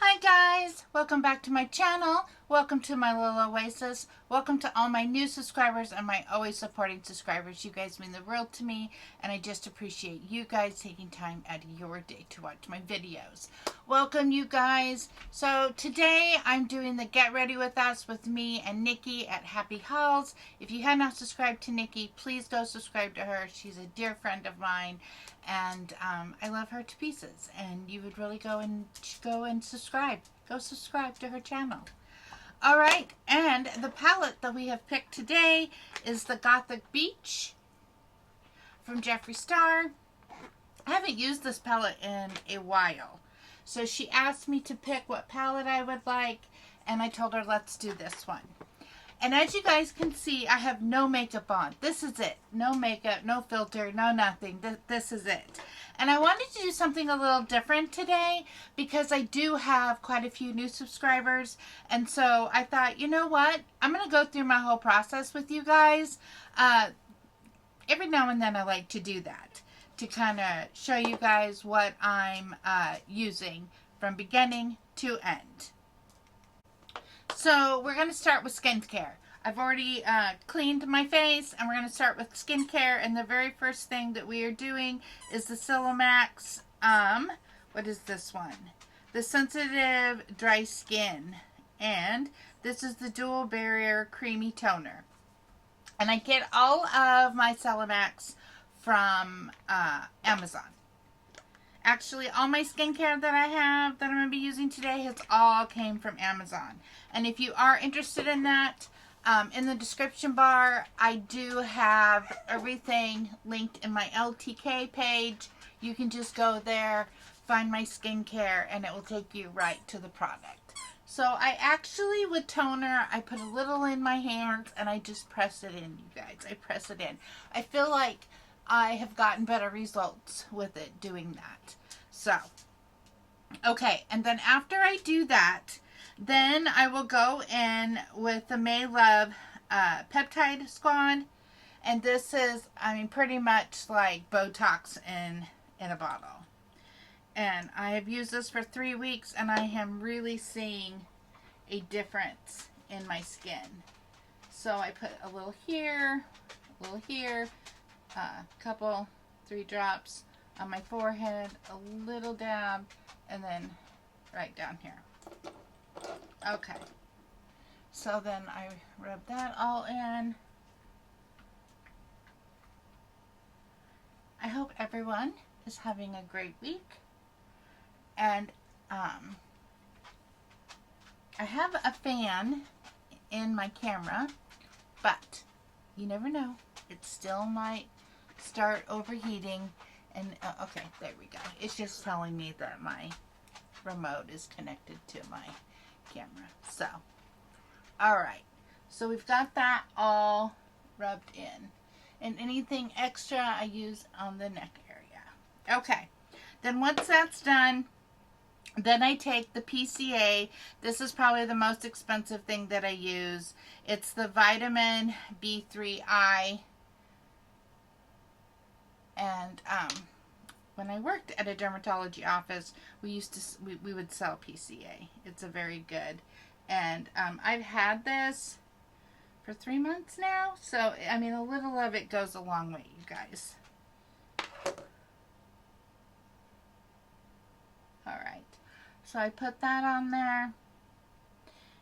Hi guys, welcome back to my channel. Welcome to my little oasis. Welcome to all my new subscribers and my always supporting subscribers. You guys mean the world to me, and I just appreciate you guys taking time out of your day to watch my videos. Welcome you guys. So today I'm doing the Get Ready With Us with me and Nikki at Happy Hauls. If you have not subscribed to Nikki, please go subscribe to her. She's a dear friend of mine, and I love her to pieces, and you would really go and subscribe. Go subscribe to her channel. Alright, and the palette that we have picked today is the Gothic Beach from Jeffree Star. I haven't used this palette in a while, so she asked me to pick what palette I would like, and I told her let's do this one. And as you guys can see, I have no makeup on. This is it. No makeup, no filter, no nothing. This is it. And I wanted to do something a little different today because I do have quite a few new subscribers. And so I thought, you know what? I'm going to go through my whole process with you guys. Every now and then I like to do that to kind of show you guys what I'm using from beginning to end. So we're going to start with skincare. I've already cleaned my face, and we're going to start with skincare. And the very first thing that we are doing is the SilaMax, what is this one? The Sensitive Dry Skin. And this is the Dual Barrier Creamy Toner. And I get all of my SilaMax from Amazon. Actually, all my skincare that I have that I'm going to be using today has all came from Amazon. And if you are interested in that, in the description bar, I do have everything linked in my LTK page. You can just go there, find my skincare, and it will take you right to the product. So I actually, with toner, I put a little in my hands and I just press it in, you guys. I press it in. I feel like I have gotten better results with it doing that. So, okay, and then after I do that, then I will go in with the Maybelline Peptide Squad. And this is, I mean, pretty much like Botox in a bottle. And I have used this for 3 weeks, and I am really seeing a difference in my skin. So I put a little here, couple, 3 drops on my forehead, a little dab, and then right down here. Okay. So then I rub that all in. I hope everyone is having a great week. And I have a fan in my camera, but you never know. It still might start overheating. And okay, there we go. It's just telling me that my remote is connected to my camera. So, alright. So we've got that all rubbed in. And anything extra I use on the neck area. Okay. Then once that's done, then I take the PCA. This is probably the most expensive thing that I use. It's the vitamin B3I. And when I worked at a dermatology office, we would sell PCA. It's a very good. And I've had this for 3 months now. So, I mean, a little of it goes a long way, you guys. Alright. So I put that on there.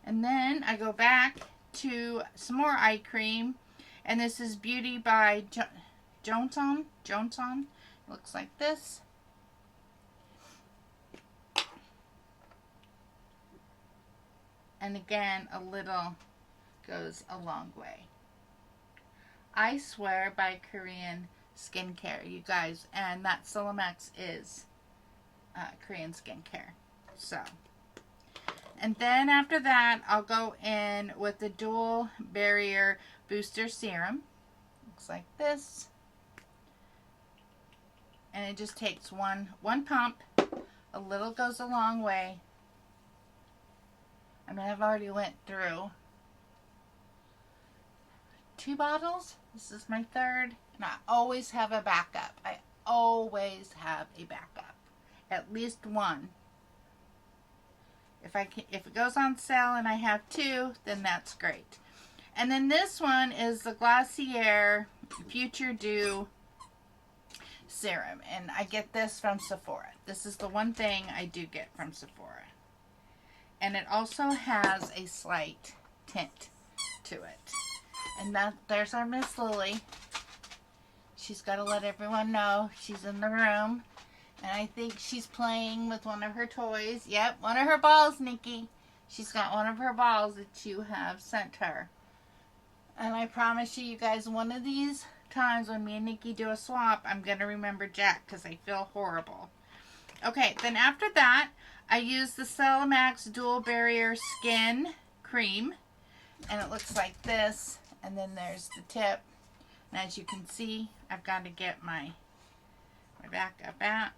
And then I go back to some more eye cream. And this is Beauty by Johnson. Looks like this. And again, a little goes a long way. I swear by Korean skincare, you guys. And that SilaMax is Korean skincare. So, and then after that, I'll go in with the Dual Barrier Booster Serum. Looks like this. And it just takes one pump. A little goes a long way. I mean, I've already went through 2 bottles. This is my 3rd. And I always have a backup. I always have a backup. At least one. If it goes on sale and I have two, then that's great. And then this one is the Glossier Future Dew Serum. And I get this from Sephora. This is the one thing I do get from Sephora. And it also has a slight tint to it. And there's our Miss Lily. She's got to let everyone know she's in the room. And I think she's playing with one of her toys. Yep, one of her balls, Nikki. She's got one of her balls that you have sent her. And I promise you guys, one of these times when me and Nikki do a swap, I'm going to remember Jack because I feel horrible. Okay, then after that, I use the SilaMax Dual Barrier Skin Cream. And it looks like this. And then there's the tip. And as you can see, I've got to get my back up at.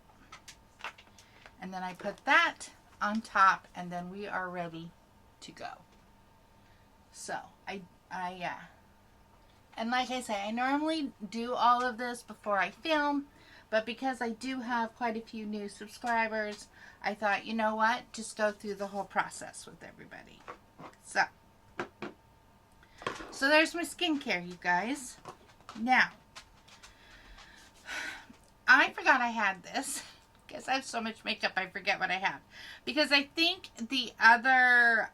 And then I put that on top. And then we are ready to go. So, and like I say, I normally do all of this before I film, but because I do have quite a few new subscribers, I thought, you know what, just go through the whole process with everybody. So there's my skincare, you guys. Now, I forgot I had this. Because I have so much makeup, I forget what I have. Because I think the other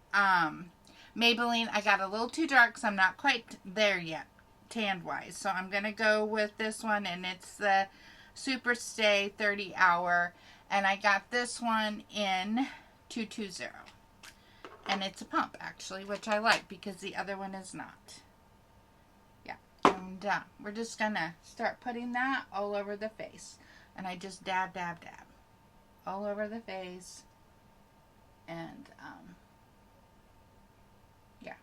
Maybelline, I got a little too dark, so I'm not quite there yet, tan-wise. So I'm going to go with this one, and it's the SuperStay 30 Hour. And I got this one in 220. And it's a pump, actually, which I like, because the other one is not. Yeah, and we're just going to start putting that all over the face. And I just dab, dab, dab. All over the face. And, yeah.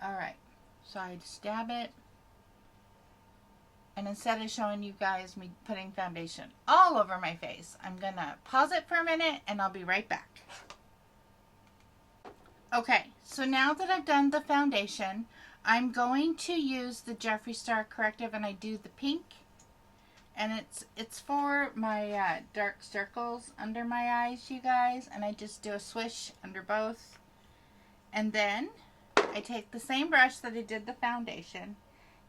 Alright. So I just dab it. And instead of showing you guys me putting foundation all over my face, I'm going to pause it for a minute and I'll be right back. Okay, so now that I've done the foundation, I'm going to use the Jeffree Star Corrective, and I do the pink. And it's for my dark circles under my eyes, you guys. And I just do a swish under both. And then I take the same brush that I did the foundation,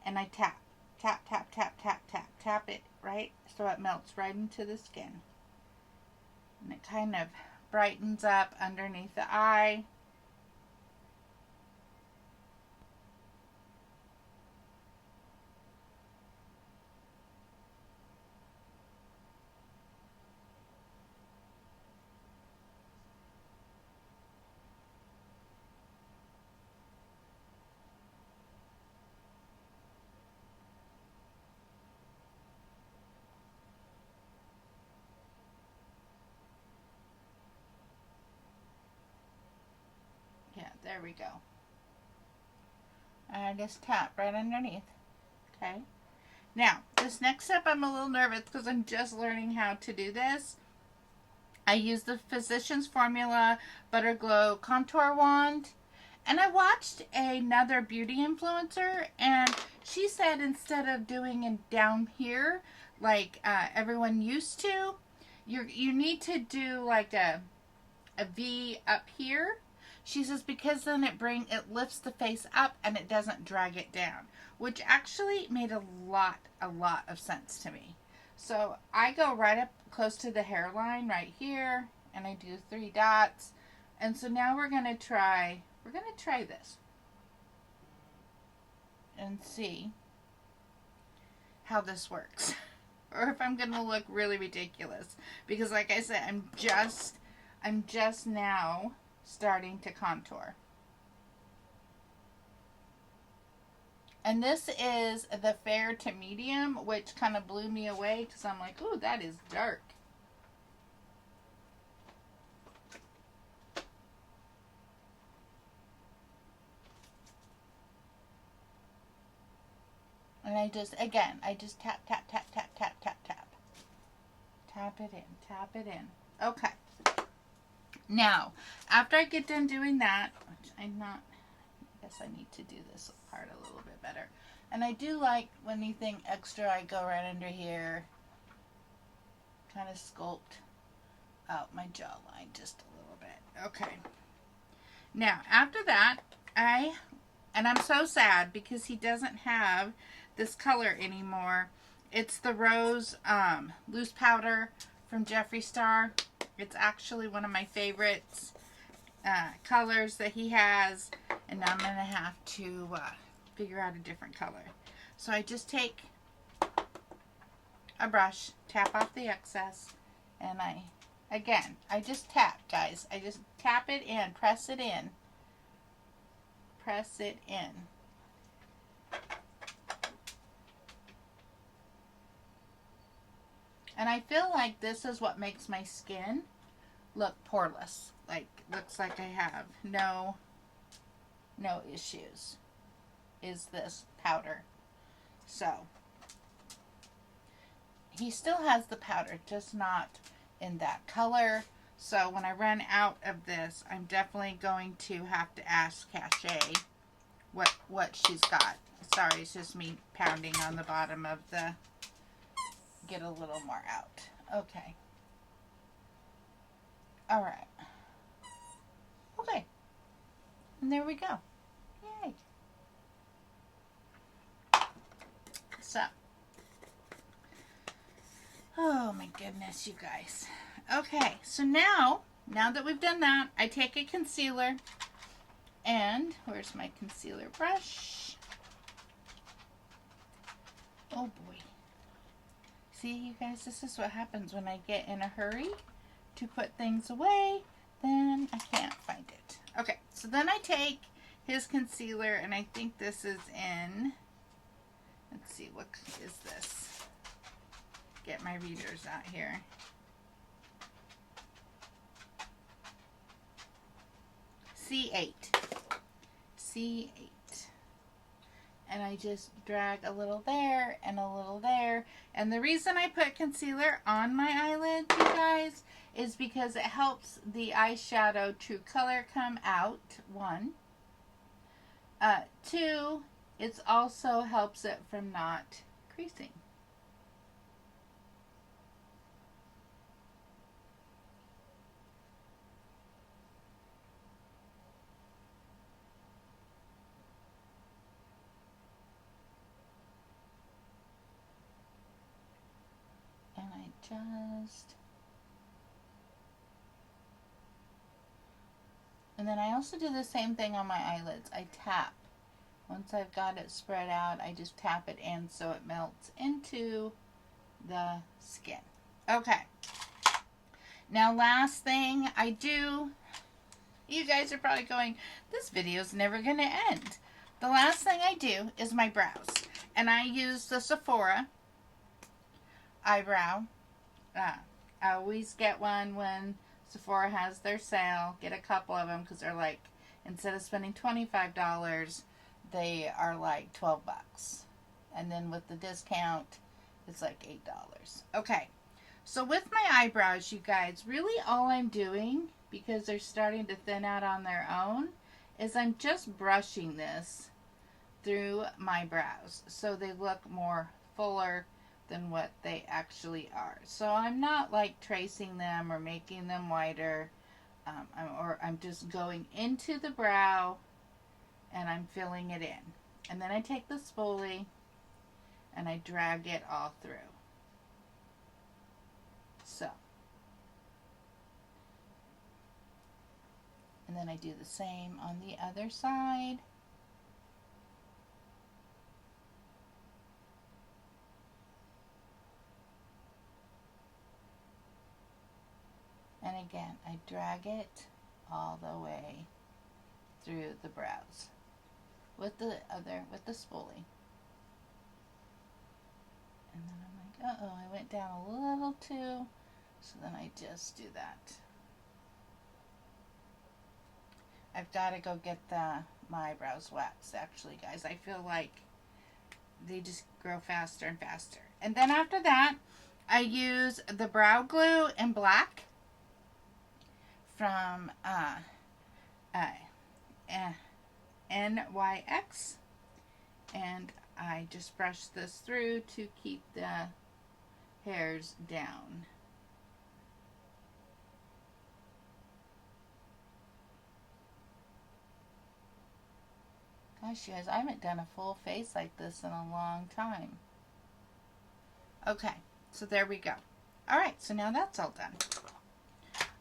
and I tap, tap, tap, tap, tap, tap, tap it right so it melts right into the skin. And it kind of brightens up underneath the eye. Yeah, there we go. And I just tap right underneath. Okay. Now, this next step I'm a little nervous because I'm just learning how to do this. I use the Physicians Formula Butter Glow Contour Wand. And I watched another beauty influencer, and she said instead of doing it down here like everyone used to, you need to do like a V up here. She says because then it lifts the face up and it doesn't drag it down, which actually made a lot of sense to me. So I go right up close to the hairline right here, and I do 3 dots. And so now we're gonna try this and see how this works, or if I'm gonna look really ridiculous. Because like I said, I'm just now starting to contour. And this is the fair to medium, which kind of blew me away because I'm like, ooh, that is dark. And I just tap, tap, tap, tap, tap, tap, tap. Tap it in, tap it in. Okay. Now, after I get done doing that, which I guess I need to do this part a little bit better. And I do like when anything extra, I go right under here, kind of sculpt out my jawline just a little bit. Okay. Now, after that, and I'm so sad because he doesn't have this color anymore. It's the Rose Loose Powder from Jeffree Star. It's actually one of my favorites colors that he has. And now I'm going to have to figure out a different color. So I just take a brush, tap off the excess, and I just tap, guys. I just tap it in, press it in. Press it in. And I feel like this is what makes my skin look poreless. Like, looks like I have no issues, is this powder. So, he still has the powder, just not in that color. So when I run out of this, I'm definitely going to have to ask Cachet what she's got. Sorry, it's just me pounding on the bottom of the, get a little more out. Okay. All right. Okay. And there we go. Yay. So. Oh my goodness, you guys. Okay, so now that we've done that, I take a concealer and, where's my concealer brush? Oh boy. See, you guys, this is what happens when I get in a hurry to put things away, then I can't find it. Okay, so then I take his concealer, and I think this is in, let's see, what is this? Get my readers out here. C8. And I just drag a little there and a little there. And the reason I put concealer on my eyelids, you guys, is because it helps the eyeshadow true color come out, 1. 2, it also helps it from not creasing. And then I also do the same thing on my eyelids. I tap. Once I've got it spread out, I just tap it in so it melts into the skin. Okay. Now, last thing I do, you guys are probably going, this video's never going to end. The last thing I do is my brows. And I use the Sephora eyebrow. I always get one when Sephora has their sale. Get a couple of them because they're like, instead of spending $25, they are like $12. And then with the discount, it's like $8. Okay. So with my eyebrows, you guys, really all I'm doing, because they're starting to thin out on their own, is I'm just brushing this through my brows so they look more fuller than what they actually are. So I'm not like tracing them or making them wider. I'm just going into the brow and I'm filling it in. And then I take the spoolie and I drag it all through. So. And then I do the same on the other side. And again, I drag it all the way through the brows with the spoolie. And then I'm like, uh-oh, I went down a little too. So then I just do that. I've got to go get my eyebrows waxed, actually, guys. I feel like they just grow faster and faster. And then after that, I use the brow glue in black from NYX, and I just brush this through to keep the hairs down. Gosh, you guys, I haven't done a full face like this in a long time. Okay, so there we go. Alright, so now that's all done.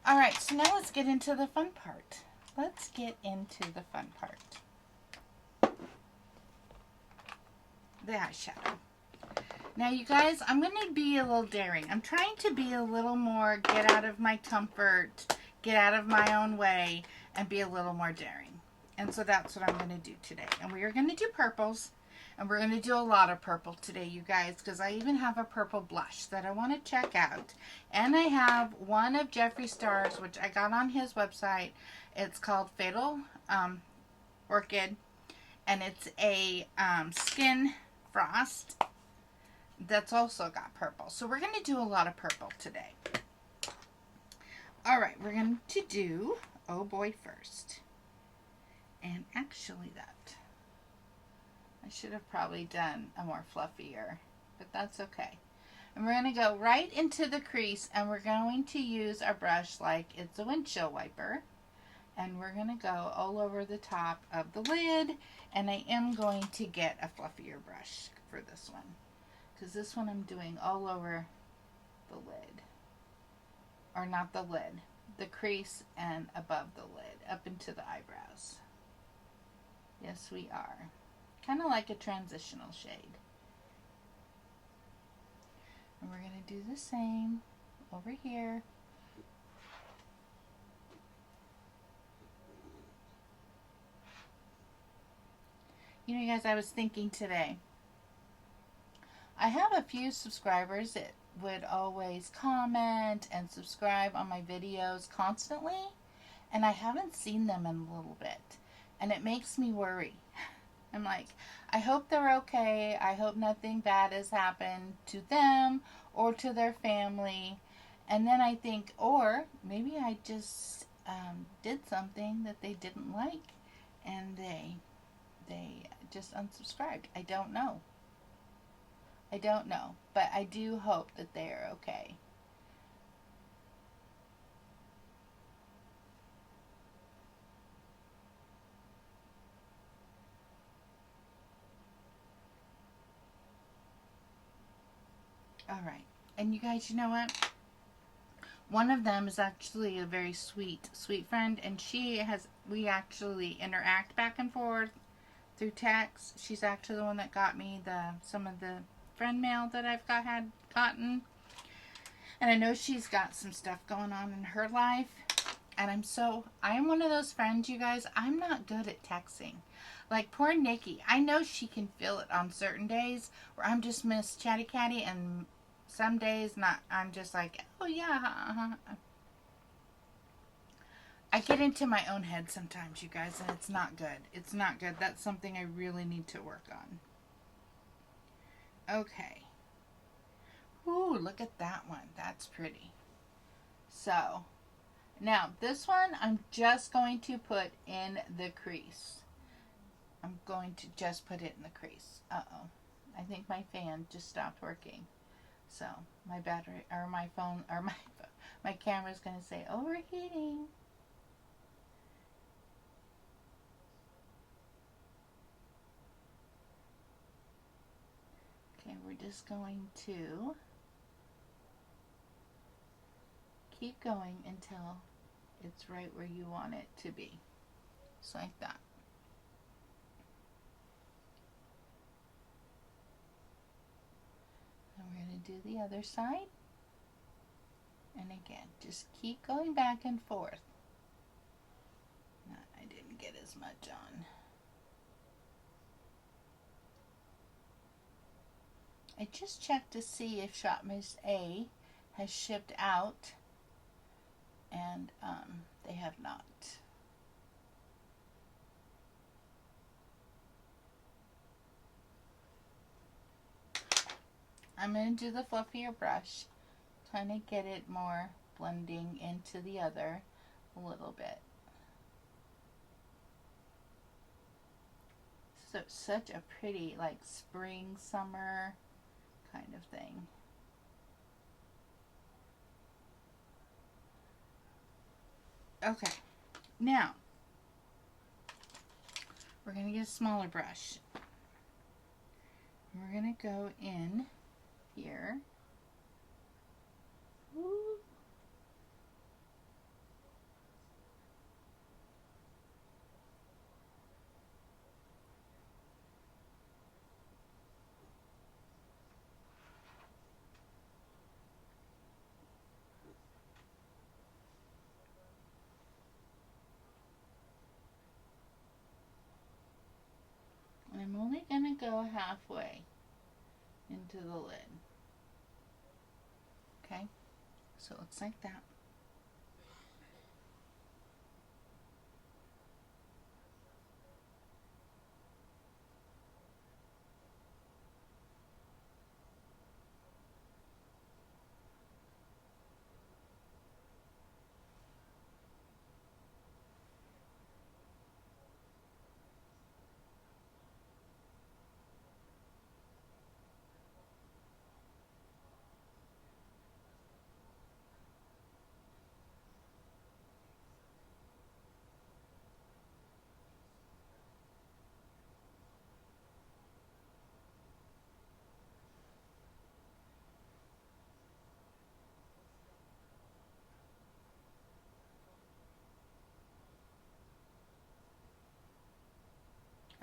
Alright, so now let's get into the fun part. Let's get into the fun part. The eyeshadow. Now, you guys, I'm going to be a little daring. I'm trying to be a little more get out of my comfort, get out of my own way, and be a little more daring. And so that's what I'm going to do today. And we are going to do purples. And we're going to do a lot of purple today, you guys, because I even have a purple blush that I want to check out. And I have one of Jeffree Star's, which I got on his website. It's called Fatal Orchid. And it's a skin frost that's also got purple. So we're going to do a lot of purple today. Alright, we're going to do Oh Boy first. And actually that, I should have probably done a more fluffier, but that's okay. And we're going to go right into the crease, and we're going to use our brush like it's a windshield wiper. And we're going to go all over the top of the lid, and I am going to get a fluffier brush for this one, because this one I'm doing all over the lid, or not the lid, the crease and above the lid, up into the eyebrows. Yes, we are. Kind of like a transitional shade. And we're going to do the same over here. You know, you guys, I was thinking today, I have a few subscribers that would always comment and subscribe on my videos constantly, and I haven't seen them in a little bit, and it makes me worry. I'm like, I hope they're okay. I hope nothing bad has happened to them or to their family. And then I think, or maybe I just did something that they didn't like, and they just unsubscribed. I don't know. I don't know. But I do hope that they are okay. Alright. And you guys, you know what? One of them is actually a very sweet friend, and we actually interact back and forth through text. She's actually the one that got me some of the friend mail that I've gotten. And I know she's got some stuff going on in her life. And I'm one of those friends, you guys, I'm not good at texting. Like poor Nikki, I know she can feel it on certain days where I'm just Miss Chatty Catty, and some days not. I'm just like, oh yeah. I get into my own head sometimes, you guys, and it's not good. It's not good. That's something I really need to work on. Okay. Ooh, look at that one. That's pretty. So, now this one I'm just going to put in the crease. I'm going to just put it in the crease. Uh-oh. I think my fan just stopped working. So, my battery, or my phone, or my camera's going to say overheating. Okay, we're just going to keep going until it's right where you want it to be. Just like that. And we're going to do the other side. And again, just keep going back and forth. No, I didn't get as much on. I just checked to see if Shopmiss A has shipped out, and they have not. I'm going to do the fluffier brush, kind of get it more blending into the other a little bit. So it's such a pretty, like, spring, summer kind of thing. Okay, now we're going to get a smaller brush. We're going to go in here. Woo. And I'm only going to go halfway into the lid. Okay, so it looks like that.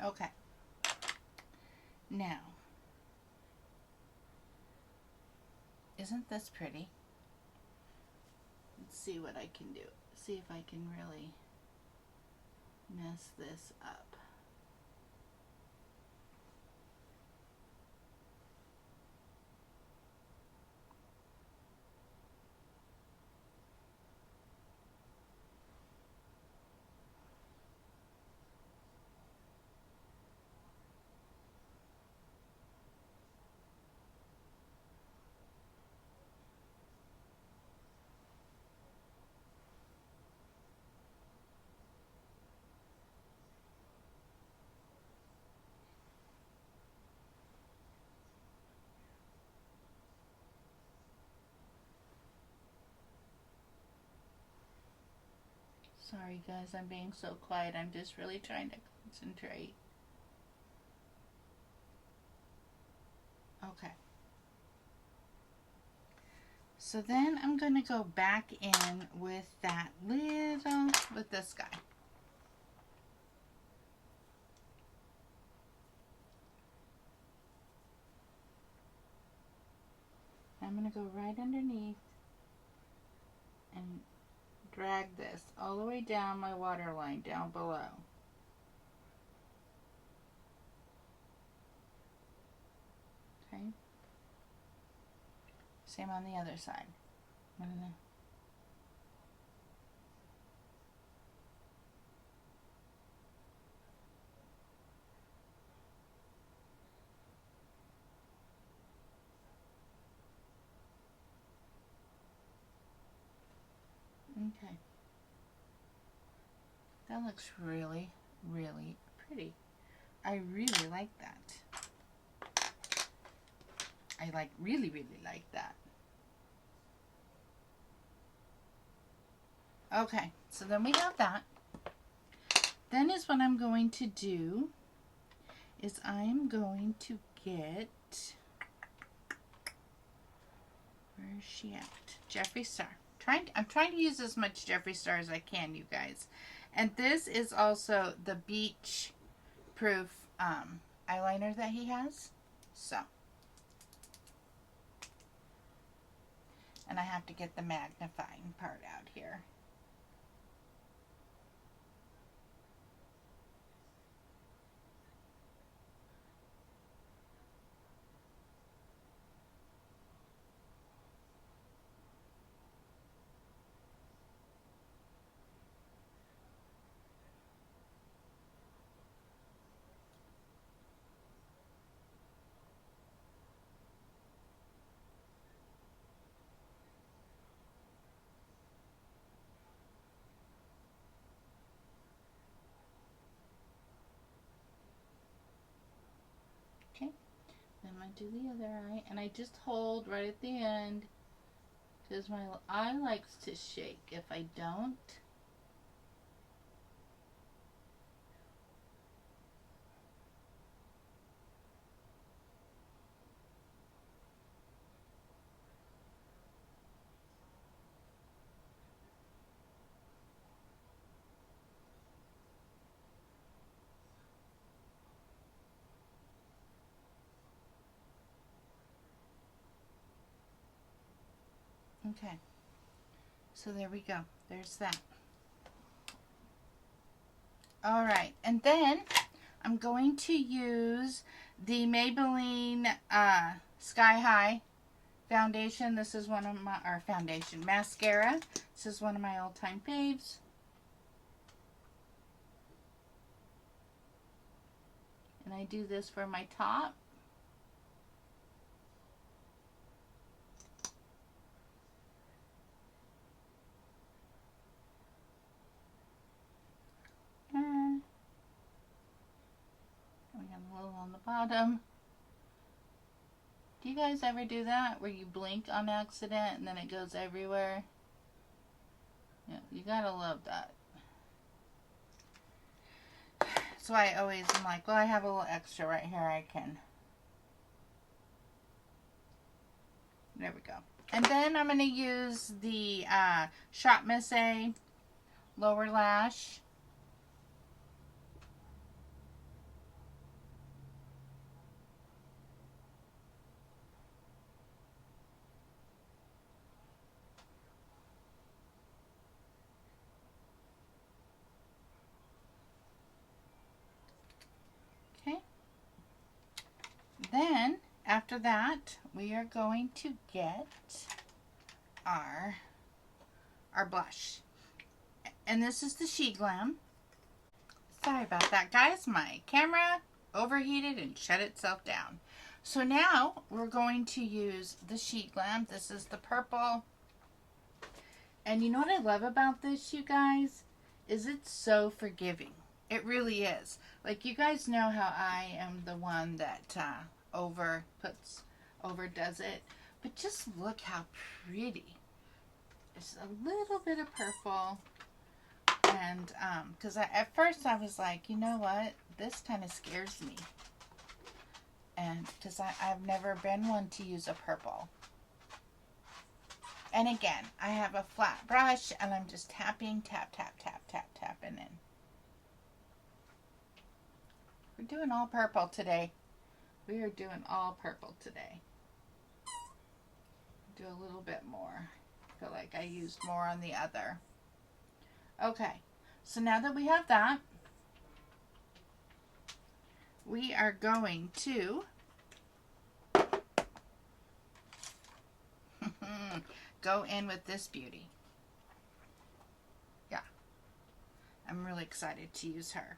Okay. Now, isn't this pretty? Let's see what I can do. See if I can really mess this up. Sorry guys, I'm being so quiet. I'm just really trying to concentrate. Okay. So then I'm going to go back in with with this guy. I'm going to go right underneath and drag this all the way down my waterline down below. Okay. Same on the other side. Okay. That looks really, really pretty. I really like that. I really, really like that. Okay, so then we have that. Then is what I'm going to do is I'm going to get, where is she at? Jeffree Star. I'm trying to use as much Jeffree Star as I can, you guys. And this is also the beach proof eyeliner that he has. So. And I have to get the magnifying part out here. going to do the other eye. And I just hold right at the end because my eye likes to shake if I don't. Okay, so there we go. There's that. All right, and then I'm going to use the Maybelline Sky High foundation. This is one of my, or foundation, mascara. This is one of my all-time faves. And I do this for my top. We got a little on the bottom. Do you guys ever do that where you blink on accident and then it goes everywhere? Yeah, you gotta love that. So I always am like, well, I have a little extra right here. I can. There we go. And then I'm going to use the Shop Miss A lower lash. Okay. Then, after that, we are going to get our blush. And this is the SheGlam. Sorry about that, guys. My camera overheated and shut itself down. So now we're going to use the SheGlam. This is the purple. And you know what I love about this, you guys? Is it's so forgiving. It really is. Like, you guys know how I am the one that overdoes it. But just look how pretty. It's a little bit of purple. And, because at first I was like, you know what? This kind of scares me. And, because I've never been one to use a purple. And again, I have a flat brush and I'm just tapping, tapping in. We're doing all purple today. We are doing all purple today. Do a little bit more. I feel like I used more on the other. Okay, so now that we have that, we are going to go in with this beauty. Yeah, I'm really excited to use her.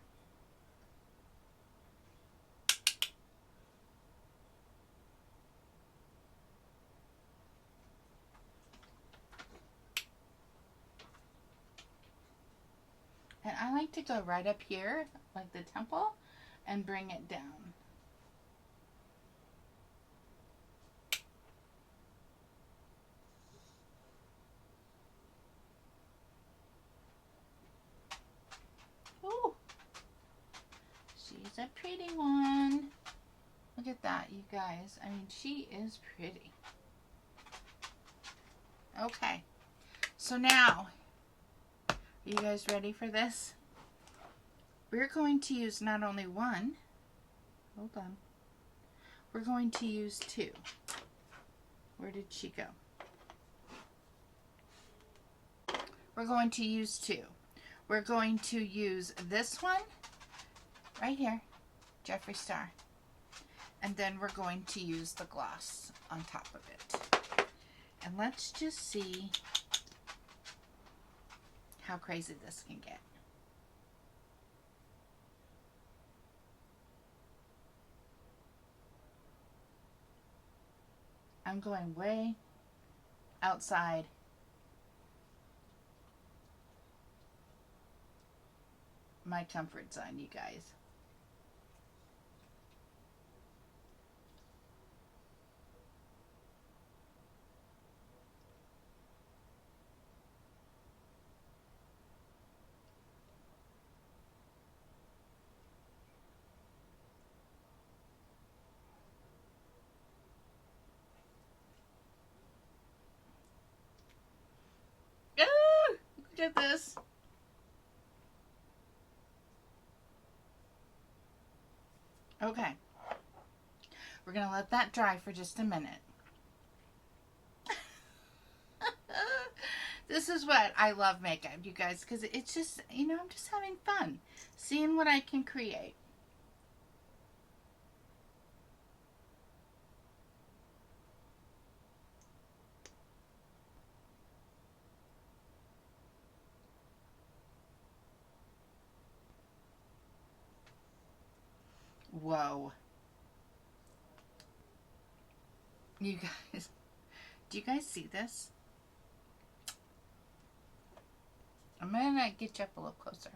And I like to go right up here, like the temple, and bring it down. Ooh, she's a pretty one. Look at that, you guys. I mean, she is pretty. Okay, so now, are you guys ready for this? We're going to use not only one, hold on, we're going to use two. Where did she go? We're going to use two. We're going to use this one right here, Jeffree Star. And then we're going to use the gloss on top of it. And let's just see how crazy this can get. I'm going way outside my comfort zone, you guys. at this. Okay. We're going to let that dry for just a minute. This is what I love makeup, you guys, because it's just, you know, I'm just having fun seeing what I can create. Whoa. You guys, do you guys see this? I'm going to get you up a little closer.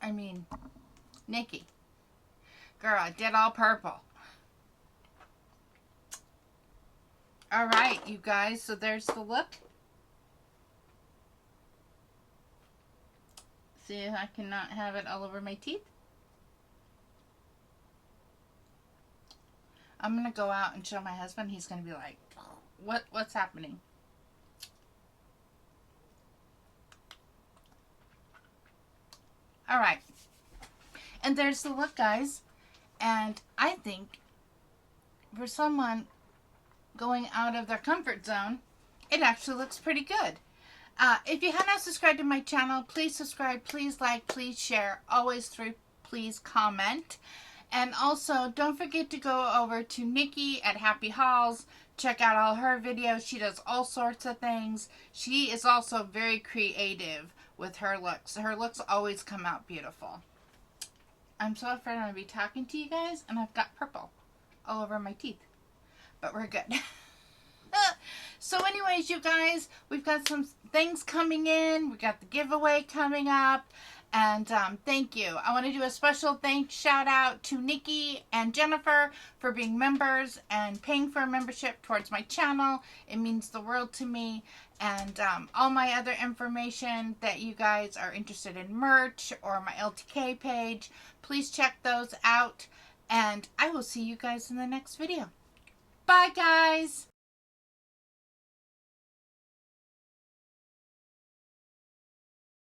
I mean, Nikki. Girl, I did all purple. Alright, you guys, so there's the look. See if I cannot have it all over my teeth. I'm going to go out and show my husband. He's going to be like, what's happening? All right. And there's the look, guys. And I think for someone going out of their comfort zone, it actually looks pretty good. If you have not subscribed to my channel, please subscribe, please like, please share, always please comment. And also, don't forget to go over to Nikki at Happy Hauls. Check out all her videos. She does all sorts of things. She is also very creative with her looks. Her looks always come out beautiful. I'm so afraid I'm going to be talking to you guys, and I've got purple all over my teeth. But we're good. So anyways, you guys, we've got some things coming in. We got the giveaway coming up. And thank you. I want to do a special shout out to Nikki and Jennifer for being members and paying for a membership towards my channel. It means the world to me. And all my other information that you guys are interested in, merch or my LTK page, please check those out. And I will see you guys in the next video. Bye, guys.